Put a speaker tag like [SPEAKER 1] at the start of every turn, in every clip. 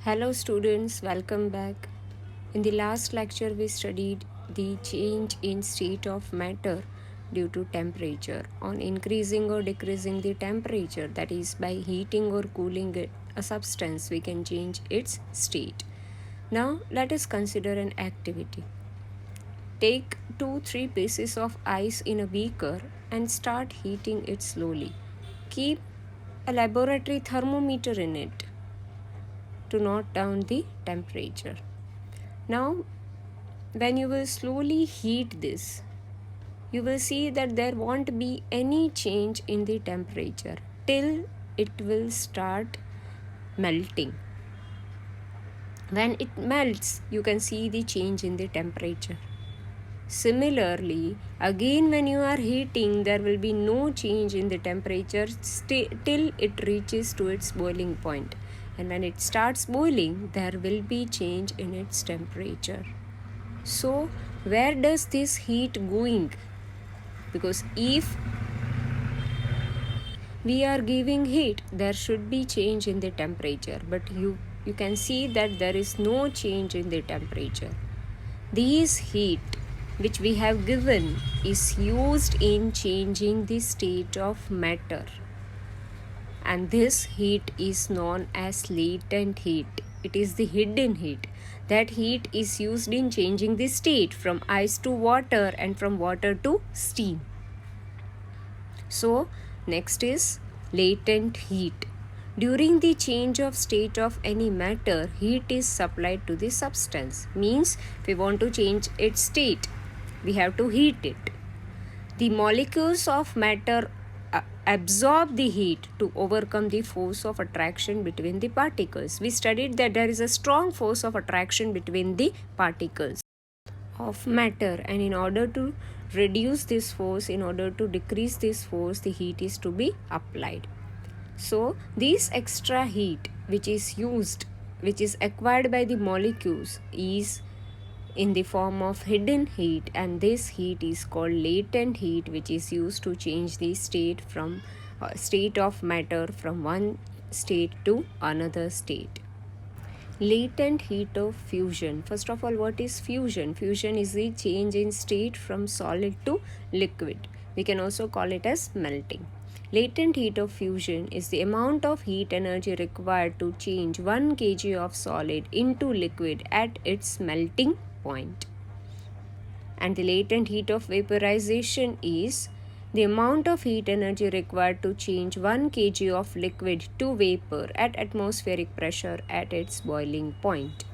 [SPEAKER 1] Hello students, welcome back. In the last lecture we studied the change in state of matter due to temperature. On increasing or decreasing the temperature, that is by heating or cooling a substance, we can change its state. Now let us consider an activity. Take 2-3 pieces of ice in a beaker and start heating it slowly. Keep a laboratory thermometer in it to note down the temperature. Now, when you will slowly heat this, you will see that there won't be any change in the temperature till it will start melting. When it melts, you can see the change in the temperature. Similarly, again when you are heating, there will be no change in the temperature till it reaches to its boiling point. And when it starts boiling, there will be change in its temperature. So, where does this heat going? Because if we are giving heat, there should be change in the temperature, but you can see that there is no change in the temperature. This heat which we have given is used in changing the state of matter, and this heat is known as latent heat. It is the hidden heat. That heat is used in changing the state from ice to water and from water to steam. So, next is latent heat. During the change of state of any matter, heat is supplied to the substance. Means, if we want to change its state, we have to heat it. The molecules of matter absorb the heat to overcome the force of attraction between the particles. We studied that there is a strong force of attraction between the particles of matter, and in order to reduce this force, in order to decrease this force, the heat is to be applied. So this extra heat which is used, which is acquired by the molecules, is in the form of hidden heat, and this heat is called latent heat, which is used to change the state of matter from one state to another state. Latent heat of fusion. First of all, what is fusion? Fusion is the change in state from solid to liquid. We can also call it as melting. Latent heat of fusion is the amount of heat energy required to change 1 kg of solid into liquid at its melting point. And the latent heat of vaporization is the amount of heat energy required to change 1 kg of liquid to vapor at atmospheric pressure at its boiling point.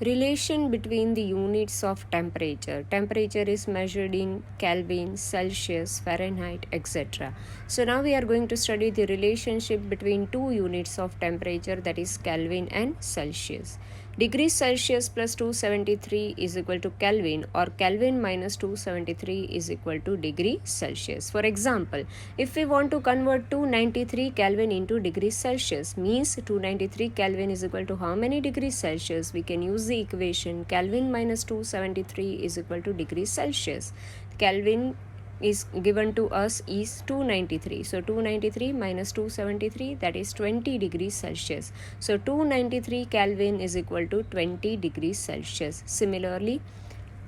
[SPEAKER 1] Relation between the units of temperature. Temperature is measured in Kelvin, Celsius, Fahrenheit, etc. So now we are going to study the relationship between two units of temperature, that is Kelvin and Celsius. Degrees Celsius plus 273 is equal to Kelvin, or Kelvin minus 273 is equal to degree Celsius. For example, if we want to convert 293 Kelvin into degrees Celsius, means 293 Kelvin is equal to how many degrees Celsius? We can use the equation Kelvin minus 273 is equal to degrees Celsius. Kelvin is given to us is 293. So 293 minus 273, that is 20 degrees Celsius. So 293 Kelvin is equal to 20 degrees Celsius. Similarly,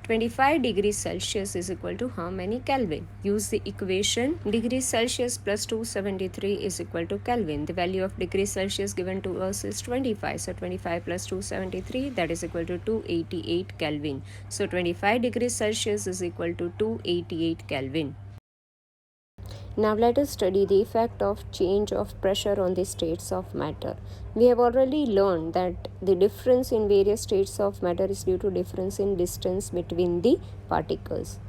[SPEAKER 1] 25 degrees Celsius is equal to how many Kelvin? Use the equation degrees Celsius plus 273 is equal to Kelvin. The value of degrees Celsius given to us is 25. So 25 plus 273, that is equal to 288 Kelvin. So 25 degrees Celsius is equal to 288 Kelvin. Now let us study the effect of change of pressure on the states of matter. We have already learned that the difference in various states of matter is due to difference in distance between the particles.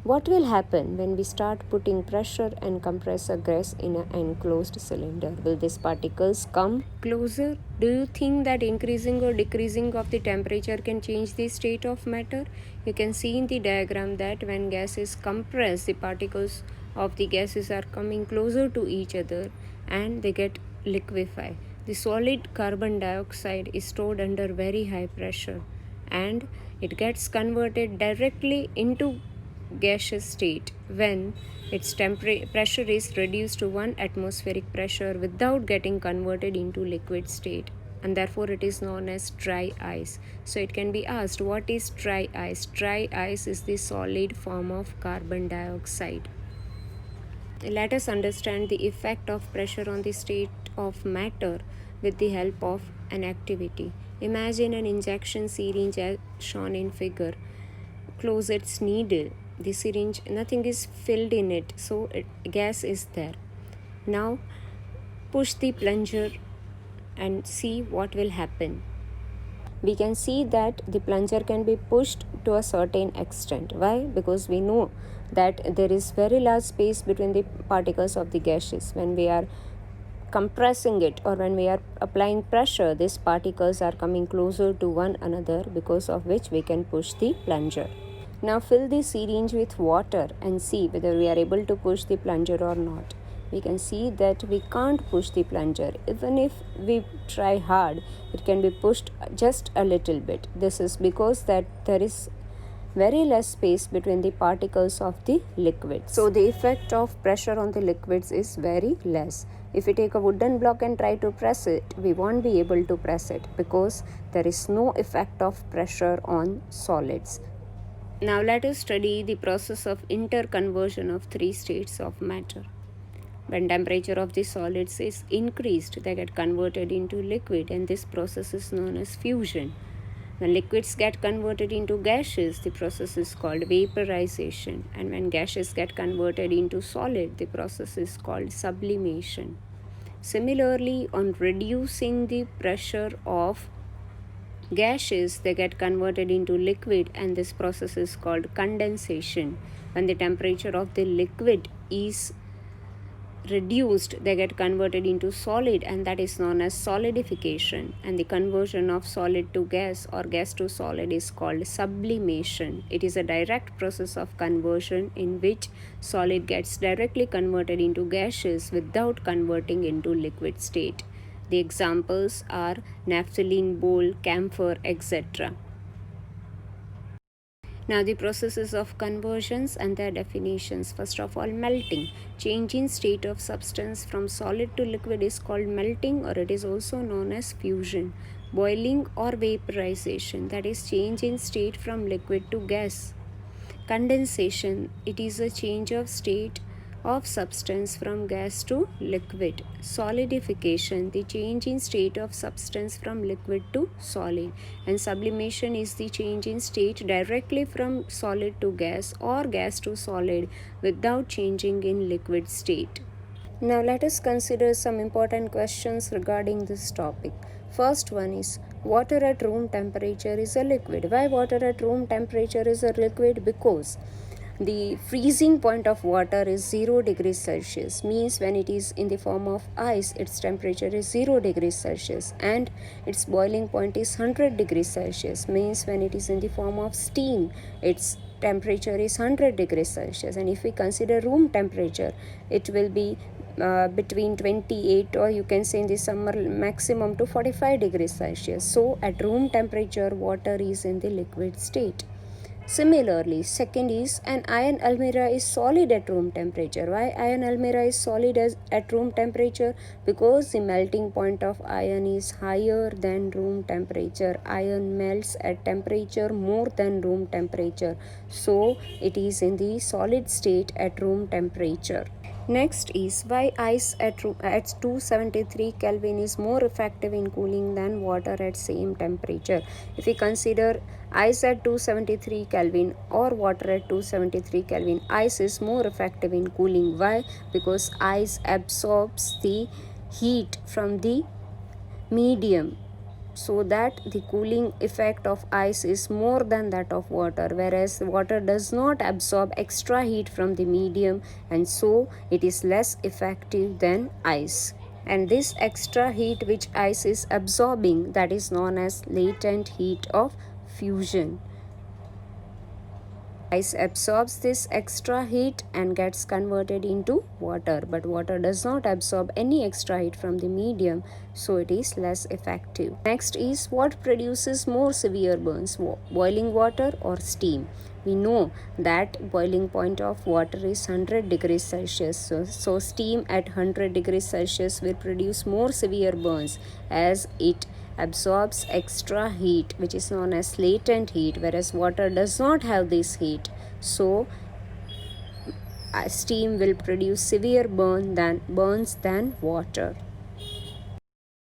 [SPEAKER 1] What will happen when we start putting pressure and compressor gas in an enclosed cylinder? Will these particles come closer? Do you think that increasing or decreasing of the temperature can change the state of matter? You can see in the diagram that when gas is compressed, the particles of the gases are coming closer to each other and they get liquefied. The solid carbon dioxide is stored under very high pressure and it gets converted directly into gaseous state when its pressure is reduced to 1 atmospheric pressure without getting converted into liquid state, and therefore it is known as dry ice. So it can be asked, what is dry ice? Dry ice is the solid form of carbon dioxide. Let us understand the effect of pressure on the state of matter with the help of an activity. Imagine an injection syringe as shown in figure. Close its needle. The syringe, nothing is filled in it, so gas is there. Now push the plunger and see what will happen. We can see that the plunger can be pushed to a certain extent. Why? Because we know that there is very large space between the particles of the gases. When we are compressing it or when we are applying pressure, these particles are coming closer to one another, because of which we can push the plunger. Now fill the syringe with water and see whether we are able to push the plunger or not. We can see that we can't push the plunger. Even if we try hard, it can be pushed just a little bit. This is because that there is very less space between the particles of the liquid. So the effect of pressure on the liquids is very less. If we take a wooden block and try to press it, we won't be able to press it because there is no effect of pressure on solids. Now let us study the process of interconversion of three states of matter. When temperature of the solids is increased, they get converted into liquid, and this process is known as fusion. When liquids get converted into gases, the process is called vaporization, and when gases get converted into solid, the process is called sublimation. Similarly, on reducing the pressure of gases, they get converted into liquid, and this process is called condensation. When the temperature of the liquid is reduced, they get converted into solid, and that is known as solidification. And the conversion of solid to gas or gas to solid is called sublimation. It is a direct process of conversion in which solid gets directly converted into gases without converting into liquid state. The examples are naphthalene bowl, camphor, etc. Now the processes of conversions and their definitions. First of all, melting. Change in state of substance from solid to liquid is called melting, or it is also known as fusion. Boiling or vaporization, that is change in state from liquid to gas. Condensation, it is a change of state of substance from gas to liquid. Solidification, the change in state of substance from liquid to solid. And sublimation is the change in state directly from solid to gas or gas to solid without changing in liquid state. Now let us consider some important questions regarding this topic. First one is, water at room temperature is a liquid. Why water at room temperature is a liquid? Because the freezing point of water is 0 degrees Celsius, means when it is in the form of ice, its temperature is 0 degrees Celsius, and its boiling point is 100 degrees Celsius, means when it is in the form of steam, its temperature is 100 degrees Celsius. And if we consider room temperature, it will be between 28, or you can say in the summer maximum to 45 degrees Celsius. So at room temperature, water is in the liquid state. Similarly, second is, an iron almirah is solid at room temperature. Why iron almirah is solid at room temperature? Because the melting point of iron is higher than room temperature. Iron melts at temperature more than room temperature. So it is in the solid state at room temperature. Next is, why ice at 273 Kelvin is more effective in cooling than water at same temperature. If we consider ice at 273 Kelvin or water at 273 Kelvin, ice is more effective in cooling. Why? Because ice absorbs the heat from the medium, so that the cooling effect of ice is more than that of water, whereas water does not absorb extra heat from the medium, and so it is less effective than ice. And this extra heat which ice is absorbing, that is known as latent heat of fusion. Ice absorbs this extra heat and gets converted into water, but water does not absorb any extra heat from the medium, so it is less effective. Next is, what produces more severe burns, boiling water or steam? We know that boiling point of water is 100 degrees Celsius, so steam at 100 degrees Celsius will produce more severe burns, as it absorbs extra heat, which is known as latent heat, whereas water does not have this heat. So steam will produce severe burns than water.